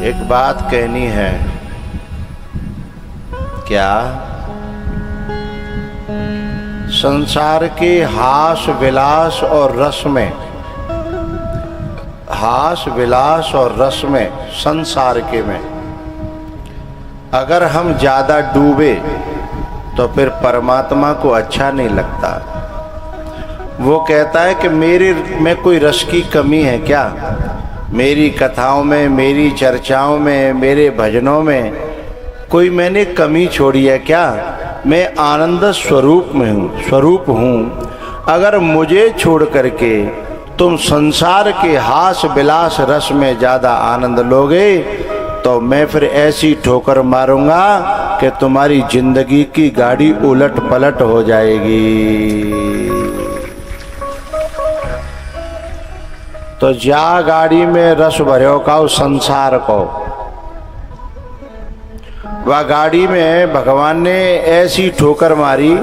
एक बात कहनी है। क्या? संसार के हास विलास और रस में, हास विलास और रस में, संसार के में अगर हम ज्यादा डूबे तो फिर परमात्मा को अच्छा नहीं लगता। वो कहता है कि मेरे में कोई रस की कमी है क्या? मेरी कथाओं में, मेरी चर्चाओं में, मेरे भजनों में कोई मैंने कमी छोड़ी है क्या? मैं आनंद स्वरूप में हूँ, स्वरूप हूँ। अगर मुझे छोड़ करके तुम संसार के हास विलास रस में ज़्यादा आनंद लोगे तो मैं फिर ऐसी ठोकर मारूंगा कि तुम्हारी जिंदगी की गाड़ी उलट पलट हो जाएगी। तो जा गाड़ी में रस भर्यो का संसार को। वह गाड़ी में भगवान ने ऐसी ठोकर मारी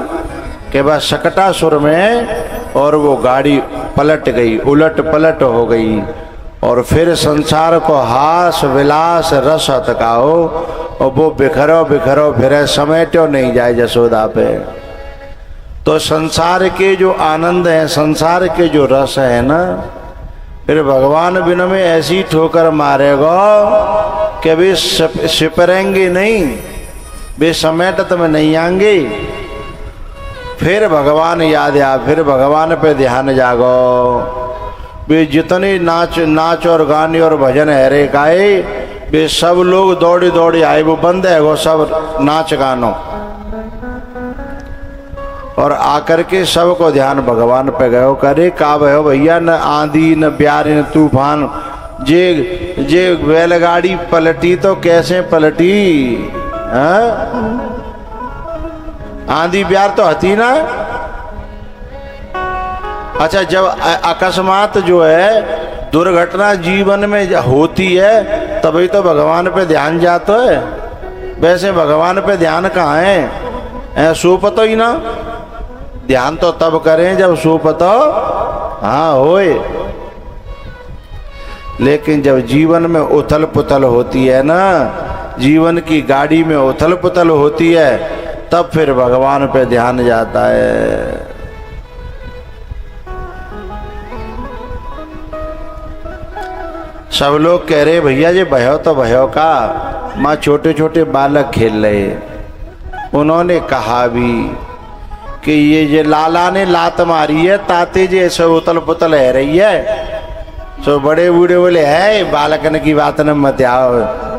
कि वह सकटासुर में, और वो गाड़ी पलट गई, उलट पलट हो गई। और फिर संसार को हास विलास रस हतकाओ और वो बिखरो बिखरो फिर समेटो नहीं जाए जसोदा पे। तो संसार के जो आनंद है, संसार के जो रस है ना, फिर भगवान बिन में ऐसी ठोकर मारेगा कि वे सिपरेंगे नहीं, वे समेटत में नहीं आएंगे। फिर भगवान याद आ, फिर भगवान पे ध्यान जागो। वे जितने नाच और गाने और भजन है रे गाए, वे सब लोग दौड़ी दौड़ी आए, वो बंद है वो सब नाच गानो। और आकर के सबको ध्यान भगवान पे गयो। करे का भयो भैया, न आंधी न ब्यार न तूफान, जे बैलगाड़ी पलटी तो कैसे पलटी? आंधी ब्यार तो हती ना। अच्छा, जब अकस्मात जो है दुर्घटना जीवन में होती है तभी तो भगवान पे ध्यान जाता है। वैसे भगवान पे ध्यान कहाँ है? सो पतो ही ना। ध्यान तो तब करें जब सो पतो हाँ होए। लेकिन जब जीवन में उथल पुथल होती है ना, जीवन की गाड़ी में उथल पुथल होती है, तब फिर भगवान पे ध्यान जाता है। सब लोग कह रहे भैया जी भयो तो भयो का, माँ छोटे छोटे बालक खेल रहे। उन्होंने कहा भी कि ये लाला ने लात मारी है, ताते जी ऐसे उतल पुतल है रही है। तो बड़े बूढ़े बोले है बालकन की बात न मत आओ,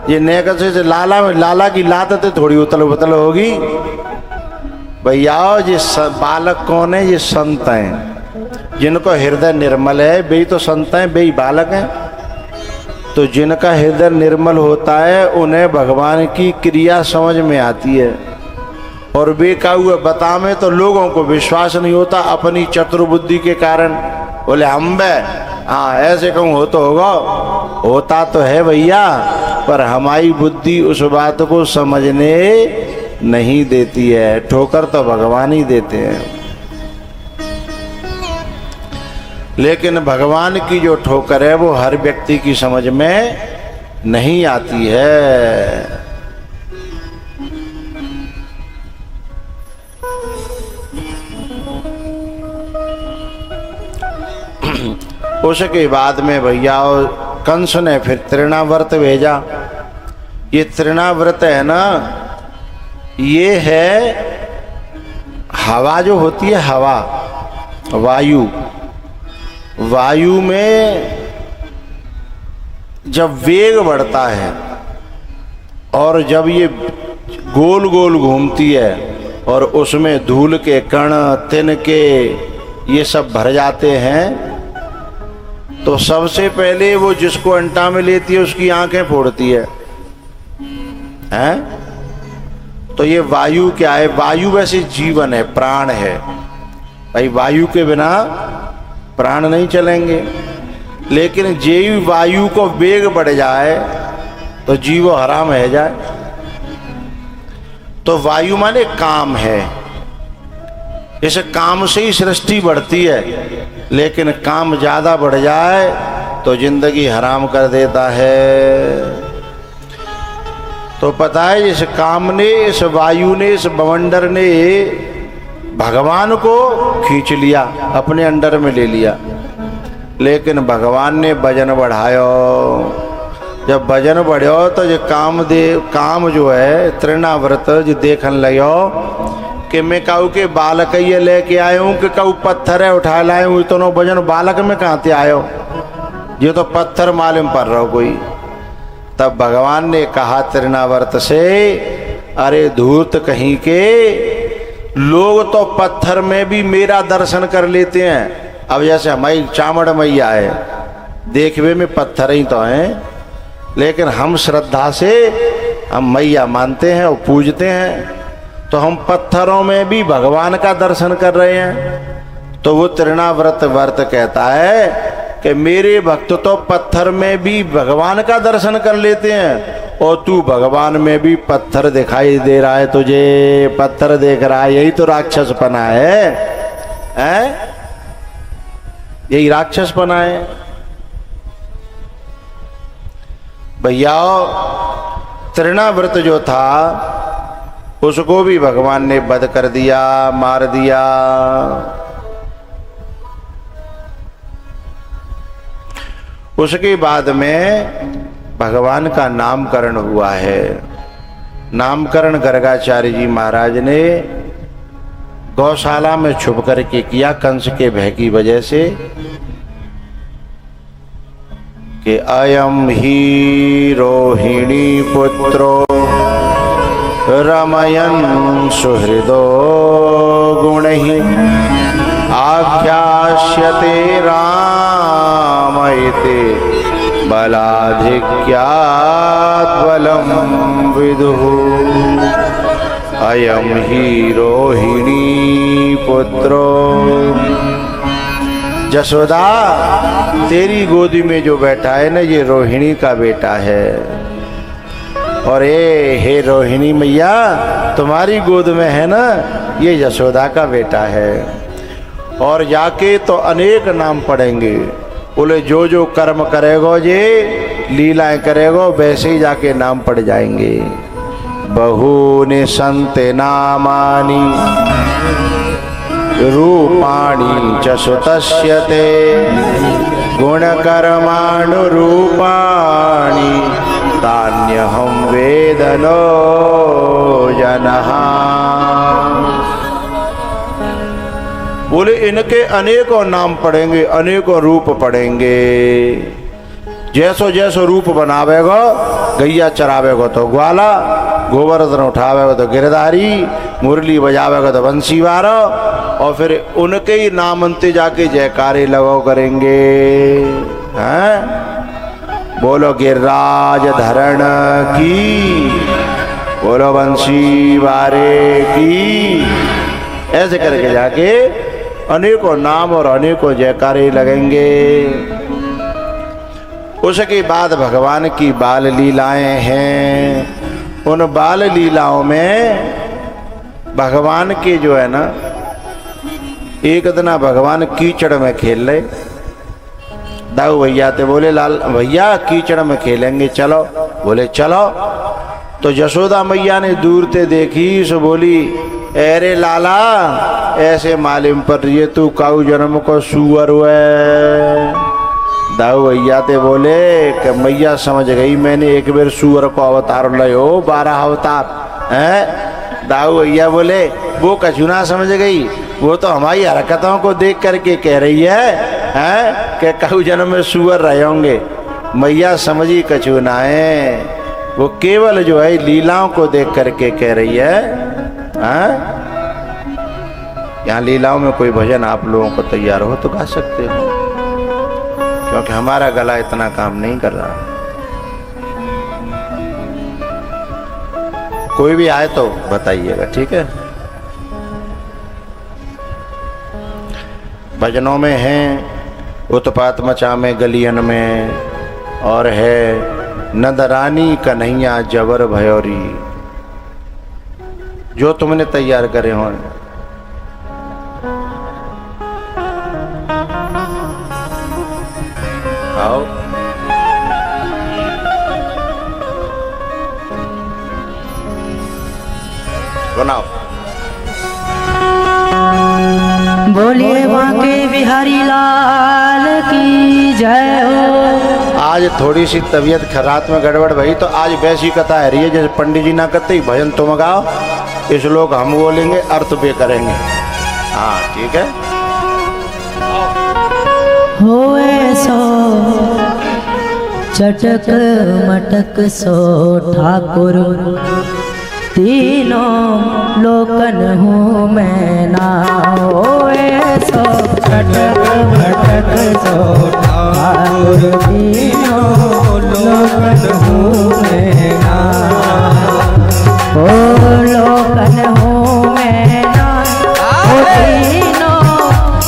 ये नेक से लाला की लात तो थोड़ी उतल पुतल होगी। भैया ये बालक कौन है? ये संत हैं, जिनको हृदय निर्मल है, वे तो संत हैं, वे बालक हैं। तो जिनका हृदय निर्मल होता है उन्हें भगवान की क्रिया समझ में आती है। और वे का हुआ बता में तो लोगों को विश्वास नहीं होता अपनी चतुर्बुद्धि के कारण। बोले हम बे हाँ ऐसे कहूँ हो तो होगा, होता तो है भैया, पर हमारी बुद्धि उस बात को समझने नहीं देती है। ठोकर तो भगवान ही देते हैं। लेकिन भगवान की जो ठोकर है वो हर व्यक्ति की समझ में नहीं आती है। उसके बाद में भैया कंस ने फिर तृणाव्रत भेजा। ये तृणाव्रत है ना, ये है हवा जो होती है, हवा वायु, वायु में जब वेग बढ़ता है और जब ये गोल गोल घूमती है और उसमें धूल के कण तिनके ये सब भर जाते हैं, तो सबसे पहले वो जिसको अंटा में लेती है उसकी आंखें फोड़ती है, हैं? तो ये वायु क्या है? वायु वैसे जीवन है, प्राण है भाई। वायु के बिना प्राण नहीं चलेंगे। लेकिन जे वायु को वेग बढ़ जाए तो जीवो हराम है जाए। तो वायु माने काम है। इस काम से ही सृष्टि बढ़ती है, लेकिन काम ज्यादा बढ़ जाए तो जिंदगी हराम कर देता है। तो पता है इस काम ने, इस वायु ने, इस बवंडर ने भगवान को खींच लिया, अपने अंडर में ले लिया। लेकिन भगवान ने वजन बढ़ायो। जब वजन बढ़ियो तो जो काम जो है तृणाव्रत जो देखन लगो कि मैं कहूँ के बालक ये लेके आया हूँ कि कहूँ पत्थर है उठा लाए हूँ, इतना वजन बालक में कहाँ से आयो, ये तो पत्थर मालूम पड़ रहा हो कोई। तब भगवान ने कहा तृणावर्त से, अरे धूर्त कहीं के, लोग तो पत्थर में भी मेरा दर्शन कर लेते हैं। अब जैसे हमारी चामड़ मैया है, देखवे में पत्थर ही तो हैं, लेकिन हम श्रद्धा से हम मैया मानते हैं और पूजते हैं, तो हम पत्थरों में भी भगवान का दर्शन कर रहे हैं। तो वो तृणाव्रत व्रत कहता है कि मेरे भक्त तो पत्थर में भी भगवान का दर्शन कर लेते हैं, और तू भगवान में भी पत्थर दिखाई दे रहा है, तुझे पत्थर देख रहा है, यही तो राक्षसपना है, हैं? यही राक्षसपना है भैया। तृणाव्रत जो था उसको भी भगवान ने वध कर दिया, मार दिया। उसके बाद में भगवान का नामकरण हुआ है। नामकरण गर्गाचार्य जी महाराज ने गौशाला में छुप करके किया, कंस के भय की वजह से, कि अयम ही रोहिणी पुत्रो रमयन् सुहृदो गुणैः आख्यास्यते राम इति बलाधिक्यात् बलं विदुः। अयम ही रोहिणी पुत्रो, जशोदा तेरी गोदी में जो बैठा है ना, ये रोहिणी का बेटा है। और हे रोहिणी मैया, तुम्हारी गोद में है ना, ये यशोदा का बेटा है। और जाके तो अनेक नाम पड़ेंगे, बोले जो जो कर्म करेगो, ये लीलाएं करेगो, वैसे ही जाके नाम पड़ जाएंगे। बहूनि सन्ति नामानि रूपाणि च सुतस्य ते गुणकर्माणुरूपाणि तान्यहं वेद नो जनः। बोले इनके अनेकों नाम पड़ेंगे, अनेकों रूप पड़ेंगे। जैसो जैसो रूप बनावेगो, गैया चरावेगो तो ग्वाला, गोवर्धन उठावेगो तो गिरधारी, मुरली बजावेगो तो बंसीवारा, और फिर उनके ही नाम अंते जाके जयकारे लगो करेंगे, हैं? बोलो गिरिराज धरण की, बोलो बंसी वारे की, ऐसे करके जाके अनेकों नाम और अनेकों जयकारे लगेंगे। उसके बाद भगवान की बाल लीलाएं हैं। उन बाल लीलाओं में भगवान के जो है ना, एक दिन भगवान कीचड़ में खेल रहे। दाऊ भैया थे, बोले लाल भैया कीचड़ में खेलेंगे, चलो। बोले चलो। तो यशोदा मैया ने दूर से देखी, सो बोली, अरे लाला, ऐसे मालूम पर ये तू काऊ जन्म को सुअर हुए। दाऊ भैया थे बोले कि मैया समझ गई, मैंने एक बार सुअर को अवतार लियो, 12 अवतार हैं। दाऊ भैया बोले वो कछु ना समझ गई, वो तो हमारी हरकतों को देख करके कह रही है कि काऊ जन्म में सुअर रहे होंगे। मैया समझी कछु ना है, वो केवल जो है लीलाओं को देख करके कह रही है। यहाँ लीलाओं में कोई भजन आप लोगों को तैयार हो तो गा सकते हो, क्योंकि हमारा गला इतना काम नहीं कर रहा। कोई भी आए तो बताइएगा, ठीक है। भजनों में हैं उत्पात मचा में गलियन में, और है नंदरानी कन्हैया जबर भयोरी, जो तुमने तैयार करे हो। आओ सुनाओ। बोलिए बांके बिहारी लाल की जय हो। आज थोड़ी सी तबीयत खराब में गड़बड़ भई तो आज वैसी कथा है रही है जैसे पंडित जी ना करते ही भजन तुम गाओ, इस लोग हम बोलेंगे, अर्थ बे करेंगे। हाँ ठीक है। होए सो चटक मटक सो ठाकुर, तीनों लोकन हूँ मैं ना। होए सो चटक मटक सो ठाकुर, तीनों लोकन हूँ मैं ना। ओ लोकन हूँ मैं ना, ओ तीनों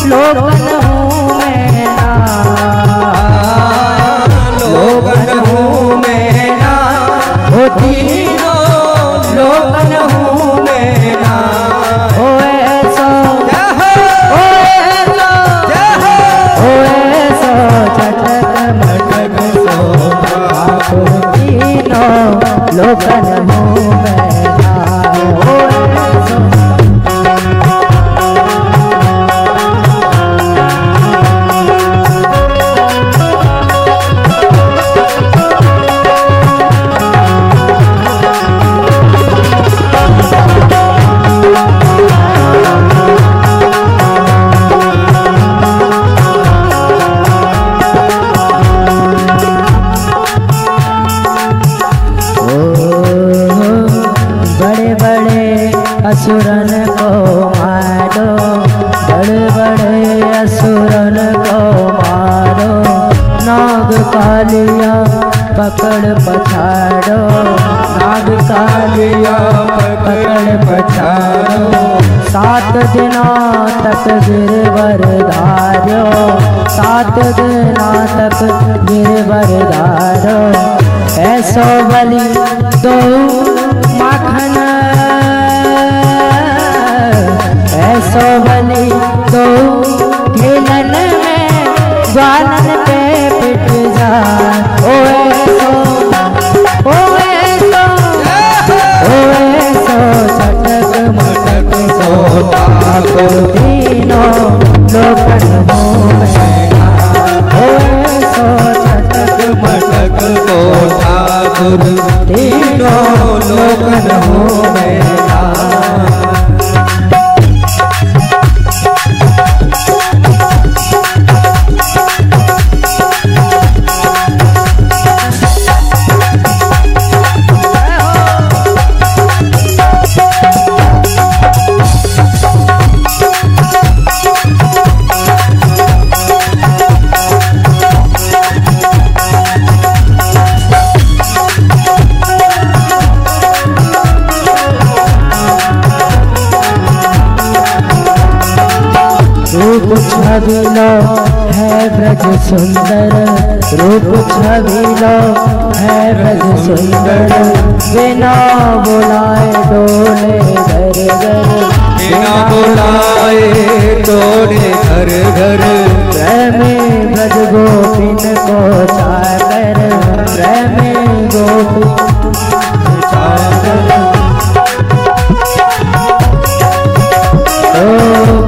लोकन हूँ मैं ना। लोकन हूँ मैं ना, ओ तीनों लोकन हूँ मैं ना। ओए सो चटक मटक सो ठाकुर, तीनों लोकन हूँ मैं ना। ओए सो असुरन को मारो, बड़े बड़े असुरन को मारो। नाग कालिया पकड़ पछाड़ो, नाग कालिया पकड़ पछाड़ो। 7 दिनों तक गिरवर धारो, 7 दिनों तक गिरवर धारो। ऐसो बलि दो माखन, ऐसो बलि दो खेलन में ग्वालन पे पिट जा। ओए सो चटक मटक सो ठाकुर, तीनों लोकन हूँ मैं ना। ओए सो चटक मटक सो ठाकुर, तीनों लोकन हूँ मैं ना। रूप छबिलो है ब्रज सुंदर, रूप छबिलो है ब्रज सुंदर। बिना बुलाए डोले घर घर, बिना बुलाए डोले घर घर। प्रेमी ब्रज गोपिन को चाकर, प्रेमी गोपिन चाकर।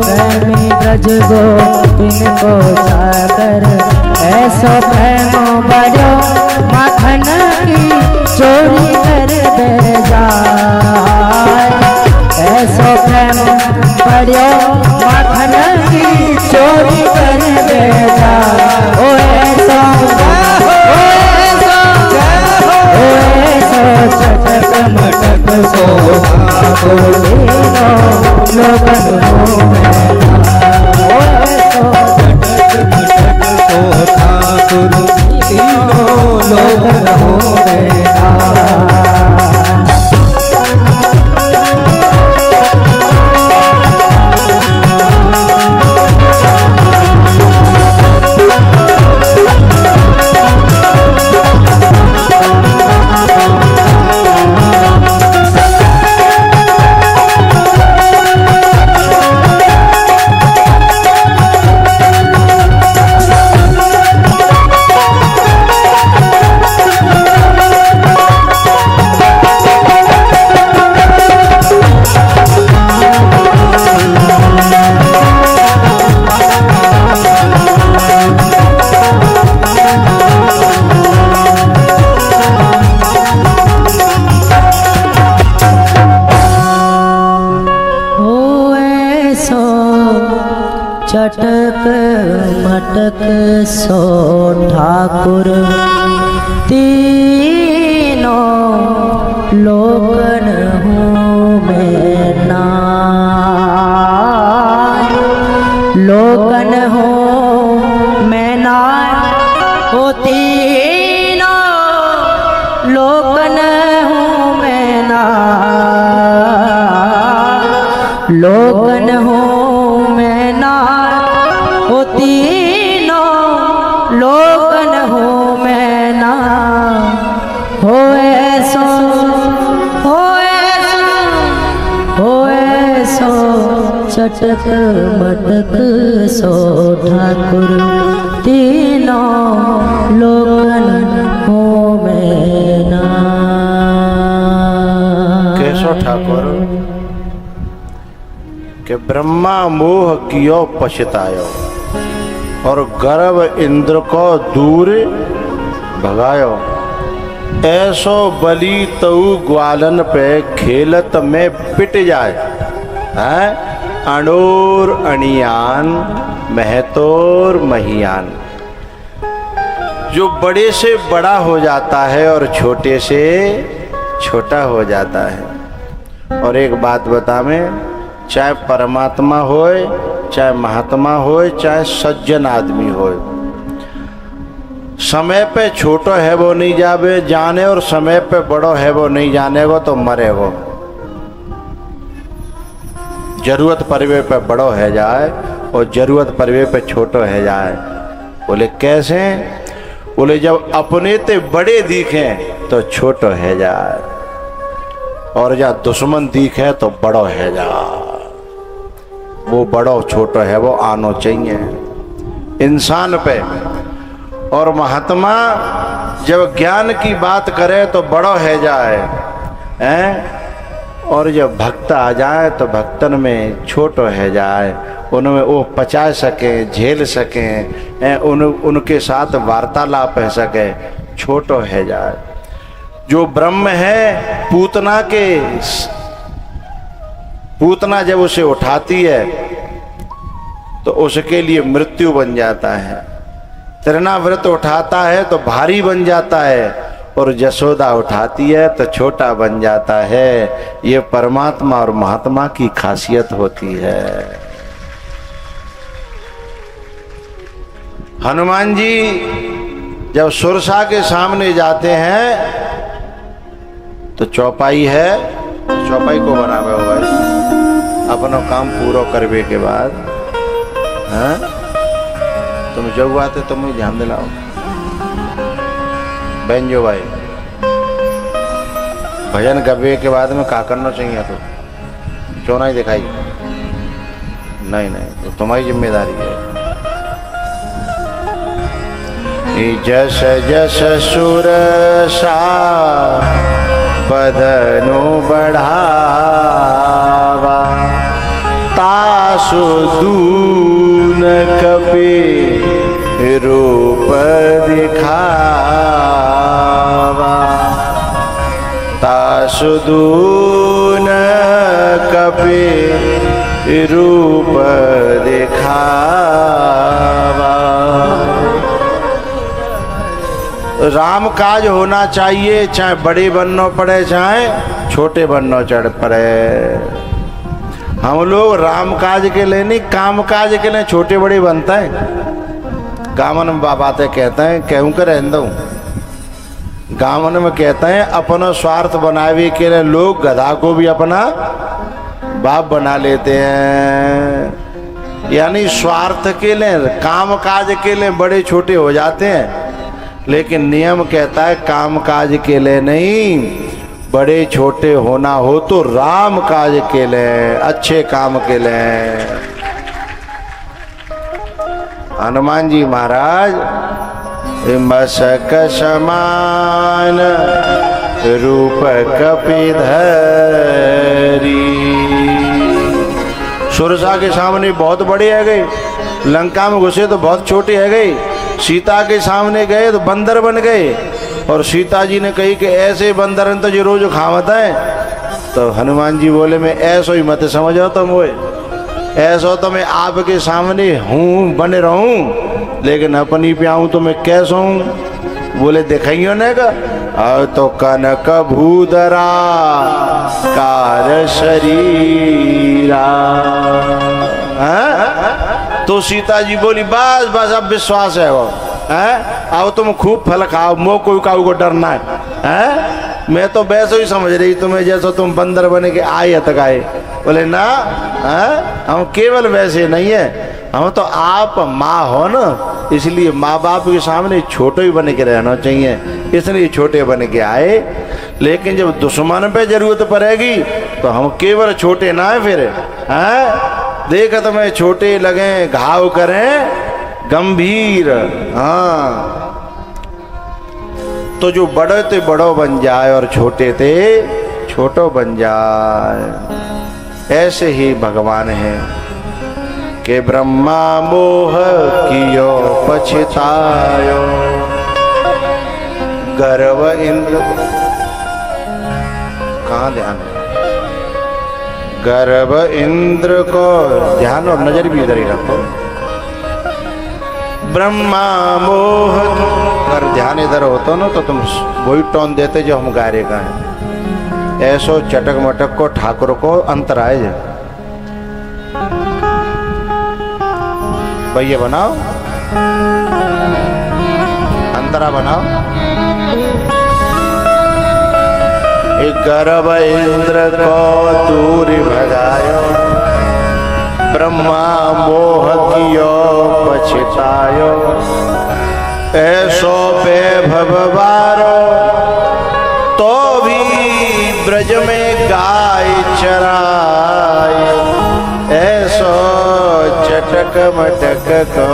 प्रेमी ब्रज गोपिन को चाकर, ऐसो प्रेमो बड़ो माखन की चोरी कर दे जाए। ऐसो प्रेम बड़ो माखन की चोरी कर दे जाए। ओ ऐसो चटक मटक सो ठाकुर, तीनों लोकन हूँ मैं ना। चटक मटक सो ठाकुर, तीनों लोकन हूँ मैं ना। लोकन हूँ मैं ना, लोकन हूँ मैं ना, वो तीनों लोकन हूँ मैं ना, होए सो चटक मटक सो ठाकुर, तीनों लोकन हो मैं ना। कैसो ठाकुर के ब्रह्मा मोह कियो पछतायो, और गर्भ इंद्र को दूर भगायो। ऐसो बलि तऊ ग्वालन पे खेलत में पिट जाए, है अणोर अणियान महतोर महियान। जो बड़े से बड़ा हो जाता है और छोटे से छोटा हो जाता है। और एक बात बता मैं, चाहे परमात्मा होए, चाहे महात्मा होए, चाहे सज्जन आदमी होए, समय पे छोटो है वो नहीं जावे जाने, और समय पे बड़ो है वो नहीं जानेगो तो मरेगो। जरूरत पड़वे पे बड़ो है जाए और जरूरत पड़वे पे छोटो है जाए। बोले कैसे? बोले जब अपने ते बड़े दिखे तो छोटो है जाए, और जब दुश्मन दिखे तो बड़ो है जाए। वो बड़ो छोटो है वो आनो चाहिए इंसान पे। और महात्मा जब ज्ञान की बात करे तो बड़ो है जाए, हैं? और जब भक्त आ जाए तो भक्तन में छोटो है जाए, उनमें वो पचा सके, झेल सके, उनके साथ वार्तालाप है सके, छोटो है जाए। जो ब्रह्म है पूतना जब उसे उठाती है तो उसके लिए मृत्यु बन जाता है। तृणाव्रत उठाता है तो भारी बन जाता है, और जसोदा उठाती है तो छोटा बन जाता है। ये परमात्मा और महात्मा की खासियत होती है। हनुमान जी जब सुरसा के सामने जाते हैं तो चौपाई है, चौपाई को बनावे हो भाई अपना काम पूरा करवे के बाद, हाँ? तुम जब आते तो मुझे ध्यान दिलाओ बहन जो भाई, भजन गवे के बाद में क्या करना चाहिए? तो क्यों नहीं दिखाई? नहीं तो तुम्हारी जिम्मेदारी है। जस जस सुरसा बदनु बढ़ावा, तासु दून कपि रूप दिखावा, तासु दून कपि रूप दिखावा। राम काज होना चाहिए, चाहे बड़े बनना पड़े चाहे छोटे बनना चढ़ पड़े। हम लोग राम काज के लिए नहीं, काम काज के लिए छोटे बड़े बनता है। गामन में बातें कहते हैं, कहूँ कर रहता हूँ, गामन में कहते हैं अपना स्वार्थ बनावे के लिए लोग गधा को भी अपना बाप बना लेते हैं। यानी स्वार्थ के लिए, काम काज के लिए बड़े छोटे हो जाते हैं, लेकिन नियम कहता है काम काज के लिए नहीं, बड़े छोटे होना हो तो राम काज के लिए, अच्छे काम के लिए। हनुमान जी महाराज मसक समान रूप कपिधरी, सुरसा के सामने बहुत बड़े है गए, लंका में घुसे तो बहुत छोटे है गए, सीता के सामने गए तो बंदर बन गए। और सीता जी ने कही कि ऐसे बंदर तो जो रोज खावत है। तो हनुमान जी बोले मैं ऐसो ही मत समझो तुम, वो ऐसा तो मैं आपके सामने हूँ बने रहूं, लेकिन अपनी पे आऊँ तो मैं कैसा हूँ? बोले दिखाइयो ने का तो कनक भूधरा कार शरीरा। तो सीता जी बोली बस बस अब विश्वास है वो, अब तुम खूब फल खाओ, मो कोई काऊ को डरना है। मैं तो वैसे ही समझ रही तुम्हें जैसा तुम बंदर बने के आए तक आए। बोले ना, हम केवल वैसे नहीं है, हम तो आप माँ हो ना, इसलिए माँ बाप के सामने छोटे ही बन के रहना चाहिए, इसलिए छोटे बन के आए। लेकिन जब दुश्मन पे जरूरत पड़ेगी तो हम केवल छोटे ना है फिर, हैं? देख तुम्हें छोटे लगे घाव करें गंभीर। हाँ, तो जो बड़े थे बड़ो बन जाए और छोटे थे छोटो बन जाए। ऐसे ही भगवान है कि ब्रह्मा मोह कियो पछतायो, गर्व इंद्र। कहाँ ध्यान है? गर्व इंद्र को ध्यान और नजर भी इधर ही रखो। ब्रह्मा मोह, अगर ध्यान इधर होता ना तो तुम वही टोन देते जो हम गा रहे गाए। ऐसो चटक मटक को ठाकुर को अंतराय जाए। भैया बनाओ, अंतरा बनाओ। एक गर्भ इंद्र को दूर भगायो, ब्रह्मा मोह कियो पछतायो। ऐसो वैभव बारो तो भी ब्रज में गाय चराय। ऐसो चटक मटक को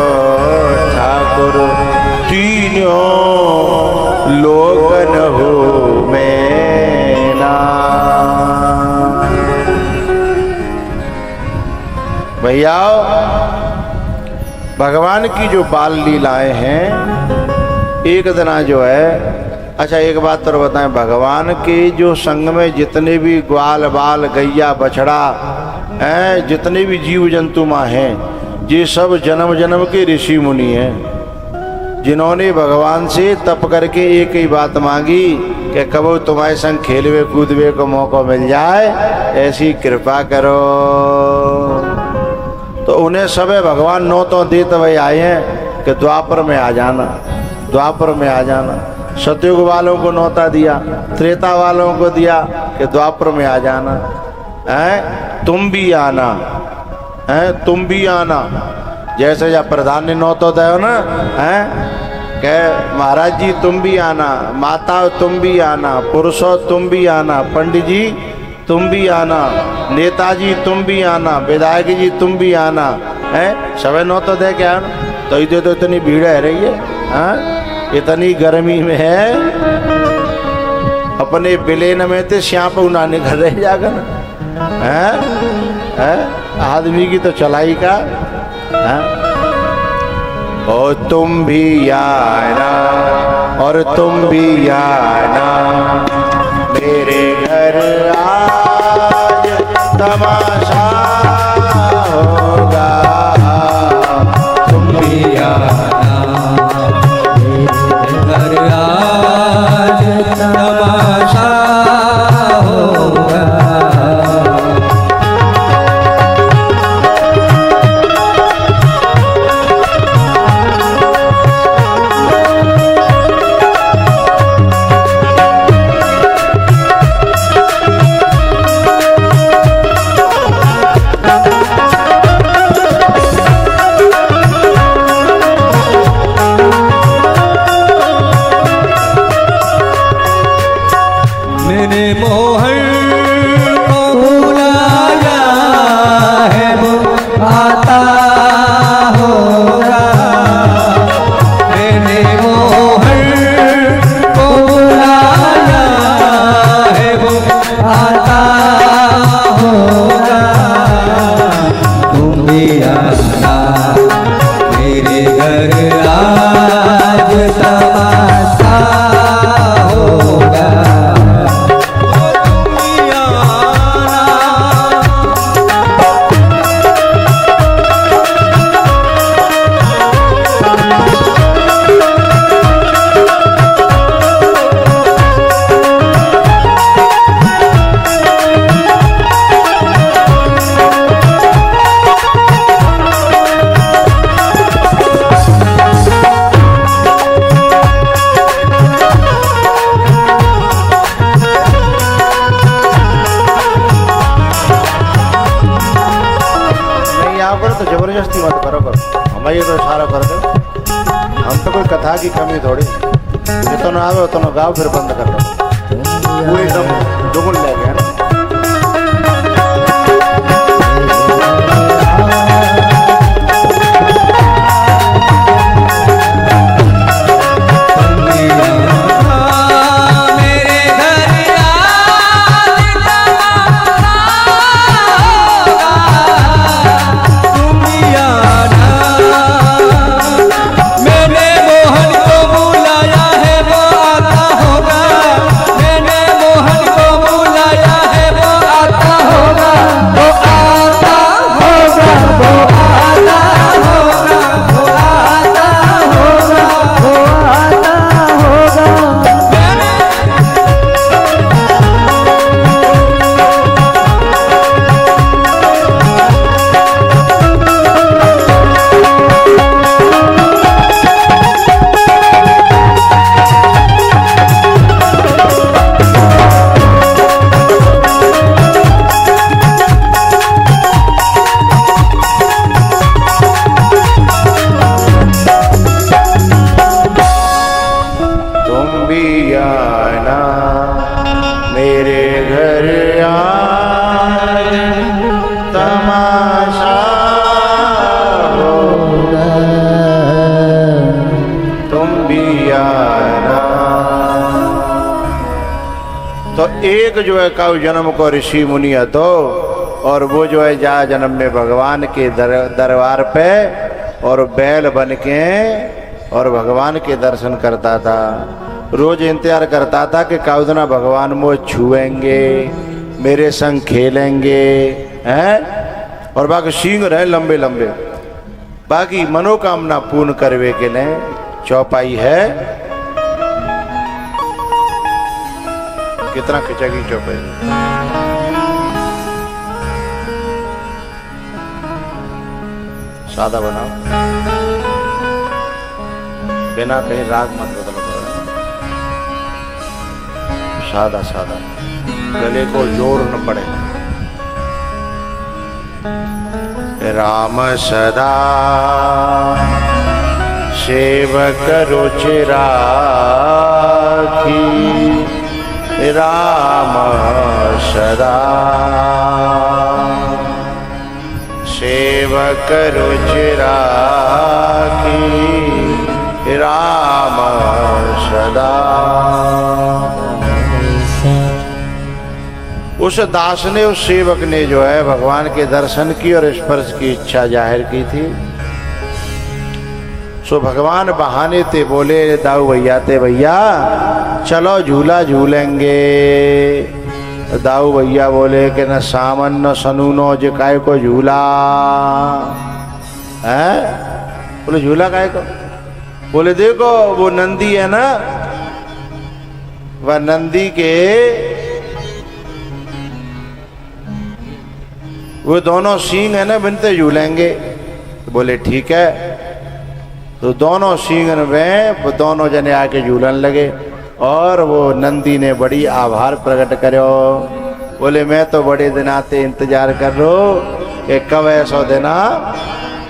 ठाकुर तीनों लोकन हो में ना। भैया भगवान की जो बाल लीलाएं हैं, एक दिन जो है, अच्छा एक बात तो बताएं, भगवान के जो संग में जितने भी ग्वाल बाल गैया बछड़ा हैं, जितने भी जीव जंतु माँ हैं, ये सब जन्म जन्म के ऋषि मुनि हैं, जिन्होंने भगवान से तप करके एक ही बात मांगी कि कबो तुम्हारे संग खेलवे कूदवे को मौका मिल जाए, ऐसी कृपा करो। तो उन्हें सब भगवान नौ तो देते हुए आए हैं कि द्वापर में आ जाना, द्वापर में आ जाना। सतयुग वालों को नौता दिया, त्रेता वालों को दिया कि द्वापर में आ जाना है, तुम भी आना है, तुम भी आना। जैसे जब प्रधान ने नौता दिया ना है, कह महाराज जी तुम भी आना, माता तुम भी आना, पुरुषों तुम भी आना, पंडित जी तुम भी आना, नेताजी तुम भी आना, विधायक जी तुम भी आना है। सवे नौता दे के आना। तो इधर तो इतनी भीड़ है रही है, इतनी गर्मी में है, अपने बिलेन में तो श्याप उनाने घर रह जाकर है, आदमी की तो चलाई का है। ओ तुम भी आना और तुम भी आना, मेरे घर आज तमाशा होगा। तुम भी आना, घर आज तमाशा होगा। कथा की कमी थोड़ी, जितना आवे उतना गाओ, फिर बंद कर लो। वो एकदम दुगुन ले गया ना। तो एक जो है काउ जन्म को ऋषि मुनि तो, और वो जो है जा जन्म में भगवान के दरबार पे और बैल बन के और भगवान के दर्शन करता था। रोज इंतजार करता था कि काउदना भगवान मुझे छुएंगे, मेरे संग खेलेंगे, हैं? और बाकी सींग रहे लंबे लंबे। बाकी मनोकामना पूर्ण करवे के लिए चौपाई है। कितना खिंचेगी चौपाई? सादा बनाओ, बिना कहीं राग मत बदलो, सादा सादा, गले को जोर न पड़े। राम सदा सेवक रुचि राखी, राम सदा सेवक रुचि राखी, राम सदा। उस दास ने, उस सेवक ने जो है भगवान के दर्शन की और स्पर्श की इच्छा जाहिर की थी। सो भगवान बहाने थे, बोले दाऊ भैया थे, भैया चलो झूला झूलेंगे। दाऊ भैया बोले कि न सामन न सनूनो जे काय को झूला है। बोले झूला काय को? बोले देखो वो नंदी है ना, वह नंदी के वो दोनों सींग है ना, बिनते झूलेंगे। बोले ठीक है। तो दोनों सींग में वो दोनों जने आके झूलन लगे और वो नंदी ने बड़ी आभार प्रकट करो। बोले मैं तो बड़े दिन आते इंतजार कर रो कि कब ऐसा देना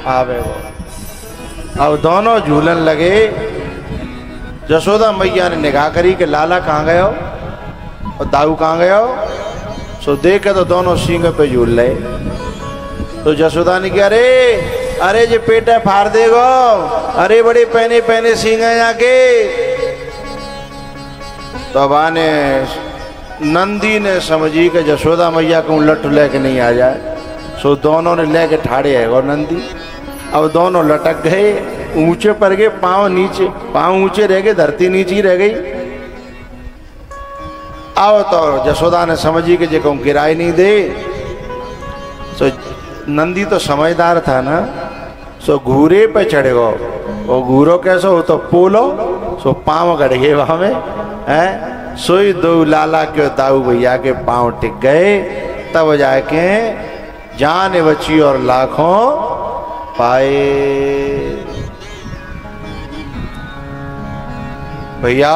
आवे वो। अब दोनों झूलन लगे। जसोदा मैया ने निगाह करी कि लाला कहाँ गए हो और दाऊ कहाँ गए हो। सो देखे तो दोनों सींग पे झूल रहे। तो जसोदा ने कहा अरे जे पेटा फाड़ देगो, अरे बड़े पहने पहने सींग है यहाँ के। तो अब आने नंदी ने समझी कि जसोदा मैया को लट लेके नहीं आ जाए। सो दोनों ने लेके ठाड़े है और नंदी। अब दोनों लटक गए, ऊंचे पर गए, पांव नीचे, पांव ऊंचे रह गए, धरती नीचे रह गई। आओ तो जसोदा ने समझी कि जेको गिराई नहीं दे। सो नंदी तो समझदार था ना, सो घूरे पे चढ़ गो। वो घूरो कैसो हो तो पोलो, सो पांव गड़ गए वहां में है। सोई दो लाला के दाऊ भैया के पांव टिक गए। तब जाके जान बची और लाखों पाए। भैया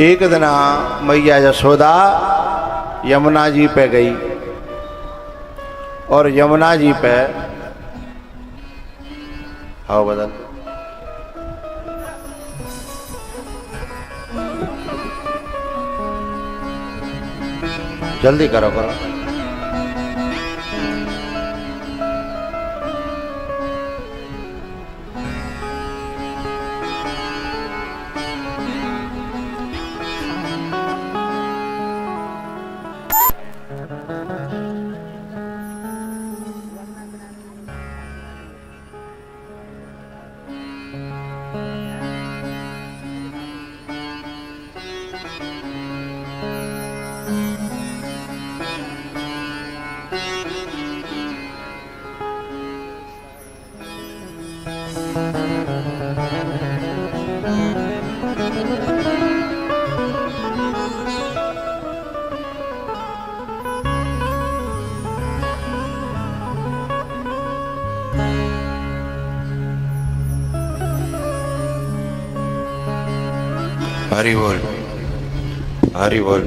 एक दिन मैया यशोदा यमुना जी पे गई और यमुना जी पे आओ बदल। जल्दी करो करो। हरि बोल, हरि बोल,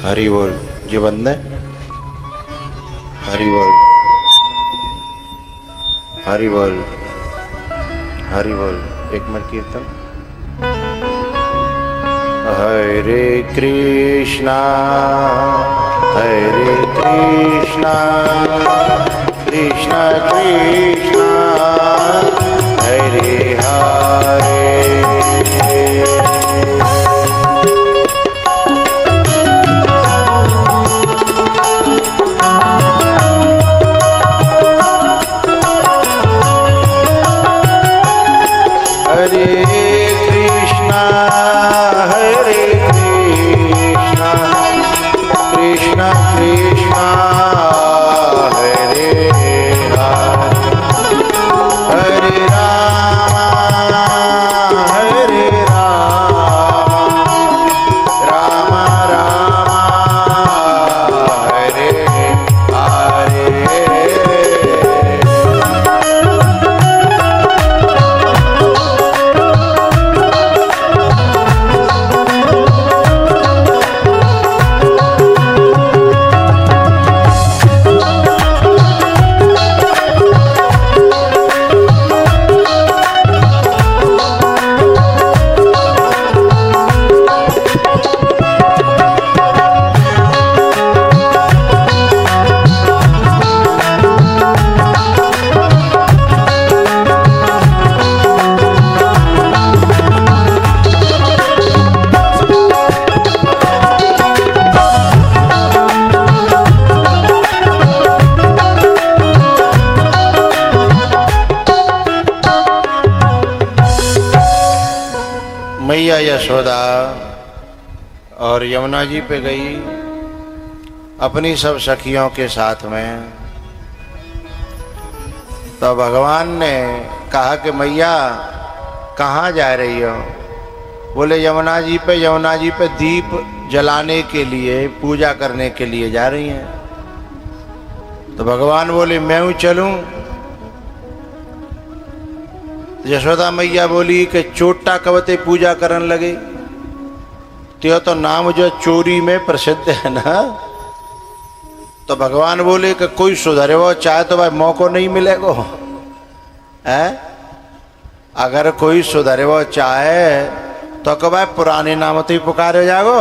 हरि बोल। ये बंद है। हरि बोल, हरि बोल, हरि बोल। एक मिनट कीर्तन। हरे कृष्णा, हरे कृष्णा, कृष्णा कृष्णा, हरे हरे। हरे कृष्णा, हरे कृष्णा, कृष्णा कृष्णा, हरे हरे। हरे राम, हरे राम, राम राम, हरे हरे। मैया यशोदा और यमुना जी पे गई अपनी सब सखियों के साथ में। तो भगवान ने कहा कि मैया कहाँ जा रही हो? बोले यमुना जी पे दीप जलाने के लिए, पूजा करने के लिए जा रही हैं। तो भगवान बोले मैं हूँ चलूं? यशोदा मैया बोली कि चोटा कवते पूजा करन लगे। तो नाम जो चोरी में प्रसिद्ध है ना। तो भगवान बोले कि कोई सुधरे वो चाहे तो भाई मौको नहीं मिलेगा है। अगर कोई सुधरे वो चाहे तो कब भाई पुराने नाम तो ही पुकारे जागो,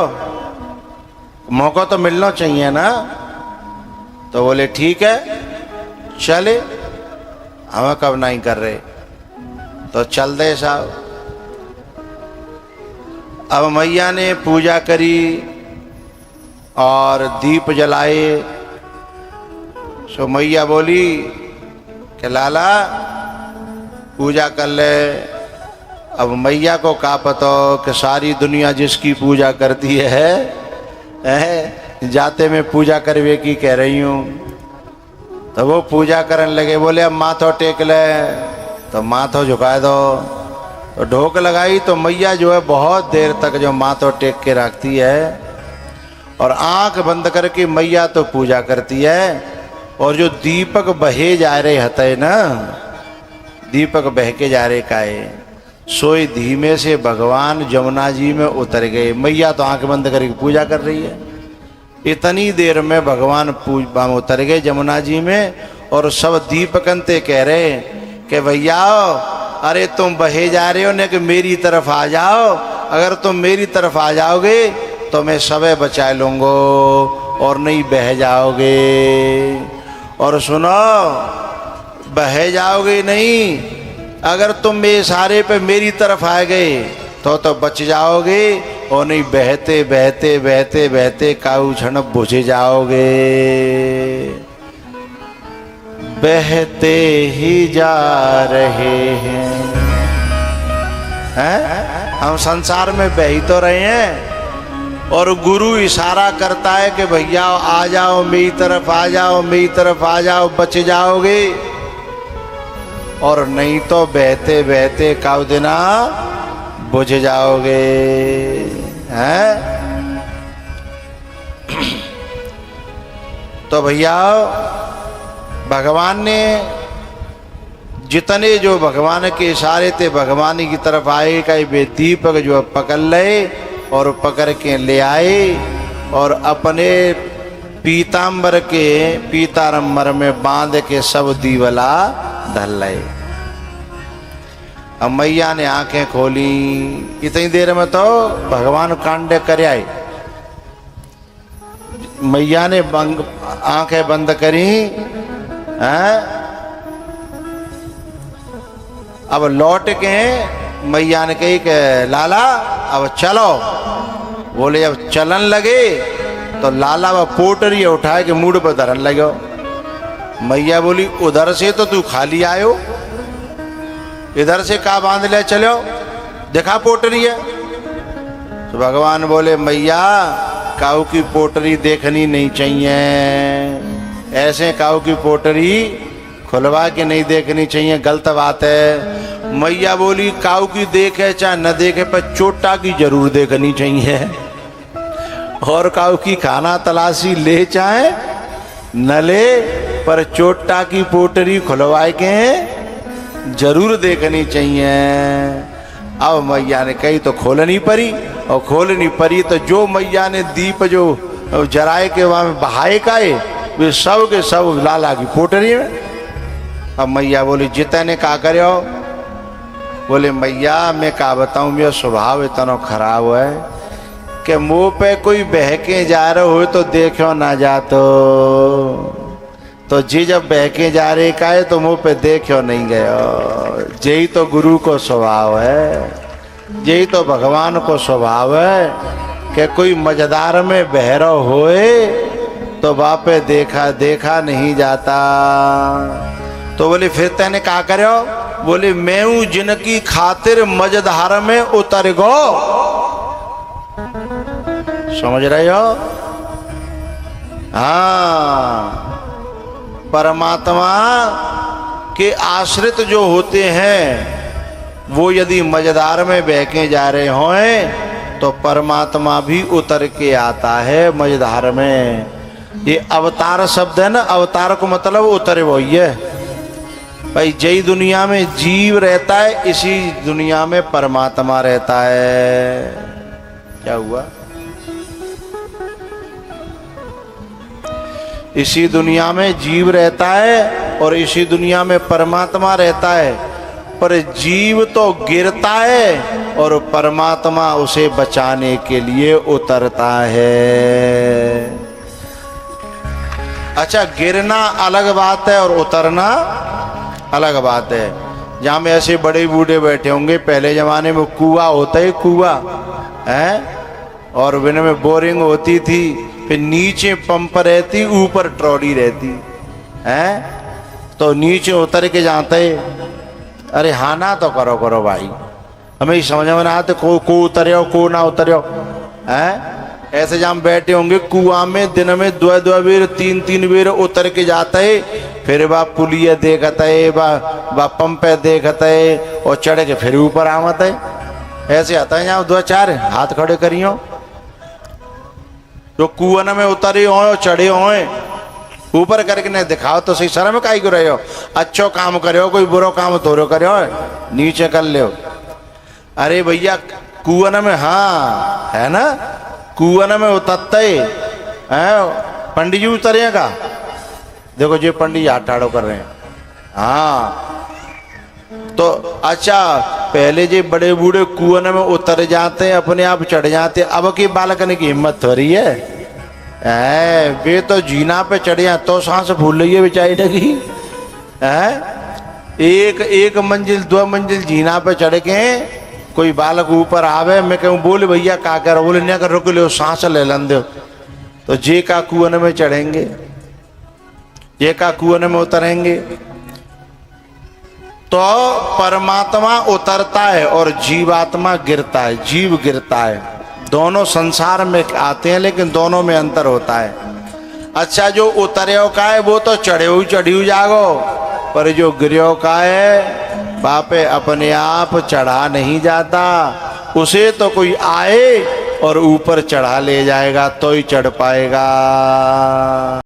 मौका तो मिलना चाहिए ना। तो बोले ठीक है चले, हम कब नहीं कर रहे। तो चल दे साहब। अब मैया ने पूजा करी और दीप जलाए। सो मैया बोली कि लाला पूजा कर ले। अब मैया को क्या पता कि सारी दुनिया जिसकी पूजा करती है जाते में पूजा करवे की कह रही हूँ। तो वो पूजा करने लगे। बोले अब माथो टेक ले। तो माथो झुका दो। तो ढोक लगाई तो मैया जो है बहुत देर तक जो माथो टेक के रखती है और आंख बंद करके मैया तो पूजा करती है। और जो दीपक बहे जा रहे हते ना, दीपक बह के जा रहे काए, सोई धीमे से भगवान जमुना जी में उतर गए। मैया तो आंख बंद करके पूजा कर रही है। इतनी देर में भगवान उतर गए जमुना जी में। और सब दीपकंते कह रहे कि भैया अरे तुम बहे जा रहे हो न कि मेरी तरफ आ जाओ, अगर तुम मेरी तरफ आ जाओगे तो मैं सबे बचा लूँगो और नहीं बह जाओगे। और सुनो, बह जाओगे नहीं, अगर तुम मेरे इशारे पे मेरी तरफ आ गए तो बच जाओगे, और नहीं बहते बहते बहते बहते काऊ क्षण बुझ जाओगे। बहते ही जा रहे हैं, हम संसार में बह ही तो रहे हैं, और गुरु इशारा करता है कि भैया आ जाओ मेरी तरफ, आ जाओ मेरी तरफ आ जाओ, बच जाओगे। और नहीं तो बहते बहते काऊ दिना बुझ जाओगे। हैं? तो भैया भगवान ने जितने जो भगवान के इशारे थे भगवान की तरफ आए, कई वे दीपक जो पकड़ ले और पकड़ के ले आए और अपने पीतांबर के पीतारंबर में बांध के सब दीवला धल लए। अब मैया ने आंखें खोली, इतनी देर में तो भगवान कांड कर आए। मैया ने आंखें बंद करी, हैं? अब लौट के मैया ने कही कि लाला अब चलो। बोले अब चलन लगे तो लाला वह पोटरी उठाए के मूड पर धरन लगो। मैया बोली उधर से तो तू खाली आयो, इधर से का बांध ले चलो, देखा पोटरी है। तो भगवान बोले मैया काऊ की पोटरी देखनी नहीं चाहिए, ऐसे काऊ की पोटरी खुलवा के नहीं देखनी चाहिए, गलत बात है। मैया बोली काऊ की देखे चाहे न देखे पर चोटा की जरूर देखनी चाहिए, और काऊ की खाना तलाशी ले चाहे न ले पर चोटा की पोटरी खुलवाए के जरूर देखनी चाहिए। अब मैया ने कही तो खोलनी पड़ी, और खोलनी पड़ी तो जो मैया ने दीप जो जराए के वहां बहाए काए वे सब के सब लाला की पोटरी में। अब मैया बोली जितने का करो। बोले मैया मैं का बताऊं, मेरा स्वभाव इतना खराब है कि मुंह पे कोई बहके जा रहे हो तो देखो ना जा तो जी जब बहके जा रहे का है तो मुंह पे देखो नहीं गयो। यही तो गुरु को स्वभाव है, यही तो भगवान को स्वभाव है कि कोई मजेदार में बहरो होए तो बापे देखा देखा नहीं जाता। तो बोले फिर तेने क्या करो। बोले मैं हूं जिनकी खातिर मजधार में उतर गो। समझ रहे हो? हाँ, परमात्मा के आश्रित जो होते हैं वो यदि मजेदार में बहके जा रहे हों तो परमात्मा भी उतर के आता है मजेदार में। ये अवतार शब्द है ना, अवतार को मतलब उतरे वही है भाई। जई दुनिया में जीव रहता है इसी दुनिया में परमात्मा रहता है। क्या हुआ? इसी दुनिया में जीव रहता है और इसी दुनिया में परमात्मा रहता है, पर जीव तो गिरता है और परमात्मा उसे बचाने के लिए उतरता है। अच्छा, गिरना अलग बात है और उतरना अलग बात है। जहाँ में ऐसे बड़े बूढ़े बैठे होंगे, पहले जमाने में कुआं होता है, कुआं है, और बिन में बोरिंग होती थी, फिर नीचे पंप रहती, ऊपर ट्रॉली रहती है। तो नीचे उतर के जाते, अरे हाँ ना तो करो करो भाई, हमें समझ में ना आते को उतरे हो को ना उतरे हो है। ऐसे जहाँ बैठे होंगे कुआं में दिन में 2 बेर 3 बेर उतर के जाता है, फिर बा पुलिया देखता है, बा पंपे देखता है और चढ़ के फिर ऊपर आवता है। ऐसे आता है यहाँ 2-4 हाथ खड़े करियो। जो कुआं में उतरे हो चढ़े हो ऊपर करके नहीं दिखाओ तो सही, शर्म काहे को रहे हो। अच्छो काम करे हो, कोई बुरो काम थोड़ो करे हो, नीचे कर ले। अरे भैया कुआं में, हाँ है ना, कुआं में उतरते हैं। पंडित जी उतरे का देखो, जो पंडित हाथ ठाड़ो कर रहे हैं। हाँ, तो अच्छा पहले जो बड़े बूढ़े कुएं में उतर जाते हैं अपने आप चढ़ जाते, अब की बालकन की हिम्मत हो रही है। वे तो जीना पे चढ़ जाए तो सांस फूल रही है बेचारी लगी है। एक मंजिल 2 मंजिल जीना पे चढ़ के कोई बालक ऊपर आवे, मैं कहूँ बोले भैया का कर, बोले नहीं कर रुक लो सांस ले लन दो। तो जे का कुएं में चढ़ेंगे, जे का कुएं में उतरेंगे। तो परमात्मा उतरता है और जीवात्मा गिरता है, जीव गिरता है। दोनों संसार में आते हैं लेकिन दोनों में अंतर होता है। अच्छा जो उतरे का है वो तो चढ़ी जागो, पर जो गिरो का है बापे अपने आप चढ़ा नहीं जाता, उसे तो कोई आए और ऊपर चढ़ा ले जाएगा तो ही चढ़ पाएगा।